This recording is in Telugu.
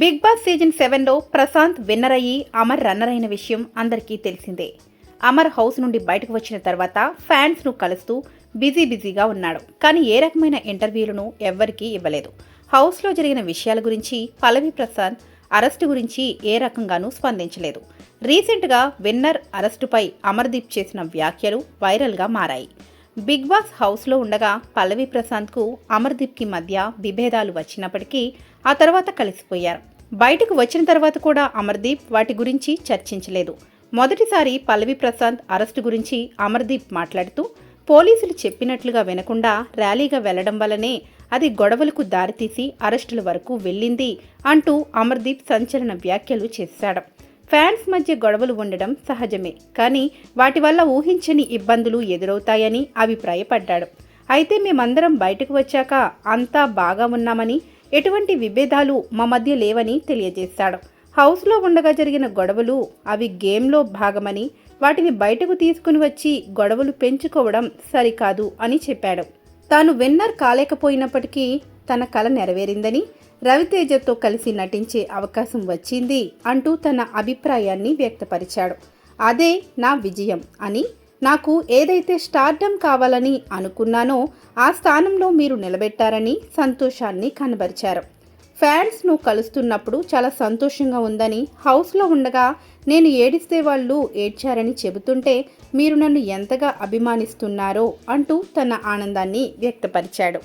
బిగ్ బాస్ సీజన్ 7లో ప్రశాంత్ విన్నర్ అయ్యి అమర్ రన్నర్ అయిన విషయం అందరికీ తెలిసిందే. అమర్ హౌస్ నుండి బయటకు వచ్చిన తర్వాత ఫ్యాన్స్ను కలుస్తూ బిజీగా ఉన్నాడు. కానీ ఏ రకమైన ఇంటర్వ్యూలను ఎవ్వరికీ ఇవ్వలేదు. హౌస్లో జరిగిన విషయాల గురించి పల్లవి ప్రశాంత్ అరెస్టు గురించి ఏ రకంగానూ స్పందించలేదు. రీసెంట్గా విన్నర్ అరెస్టుపై అమర్దీప్ చేసిన వ్యాఖ్యలు వైరల్గా మారాయి. బిగ్ బాస్ హౌస్లో ఉండగా పల్లవి ప్రశాంత్కు అమర్దీప్కి మధ్య విభేదాలు వచ్చినప్పటికీ ఆ తర్వాత కలిసిపోయారు. బయటకు వచ్చిన తర్వాత కూడా అమర్దీప్ వాటి గురించి చర్చించలేదు. మొదటిసారి పల్లవి ప్రశాంత్ అరెస్టు గురించి అమర్దీప్ మాట్లాడుతూ, పోలీసులు చెప్పినట్లుగా వినకుండా ర్యాలీగా వెళ్లడం వల్లనే అది గొడవలకు దారితీసి అరెస్టుల వరకు వెళ్ళింది అంటూ అమర్దీప్ సంచలన వ్యాఖ్యలు చేశాడు. ఫ్యాన్స్ మధ్య గొడవలు ఉండడం సహజమే, కానీ వాటి వల్ల ఊహించని ఇబ్బందులు ఎదురవుతాయని అభిప్రాయపడ్డాడు. అయితే మేమందరం బయటకు వచ్చాక అంతా బాగా ఉన్నామని, ఎటువంటి విభేదాలు మా మధ్య లేవని తెలియజేశాడు. హౌస్లో ఉండగా జరిగిన గొడవలు అవి గేమ్లో భాగమని, వాటిని బయటకు తీసుకుని వచ్చి గొడవలు పెంచుకోవడం సరికాదు అని చెప్పాడు. తాను విన్నర్ కాలేకపోయినప్పటికీ తన కల నెరవేరిందని, రవితేజతో కలిసి నటించే అవకాశం వచ్చింది అంటూ తన అభిప్రాయాన్ని వ్యక్తపరిచాడు. అదే నా విజయం అని, నాకు ఏదైతే స్టార్డమ్ కావాలని అనుకున్నానో ఆ స్థానంలో మీరు నిలబెట్టారని సంతోషాన్ని కనబరిచారు. ఫ్యాన్స్ను కలుస్తున్నప్పుడు చాలా సంతోషంగా ఉందని, హౌస్లో ఉండగా నేను ఏడిస్తే వాళ్ళు ఏడ్చారని చెబుతుంటే మీరు నన్ను ఎంతగా అభిమానిస్తున్నారో అంటూ తన ఆనందాన్ని వ్యక్తపరిచాడు.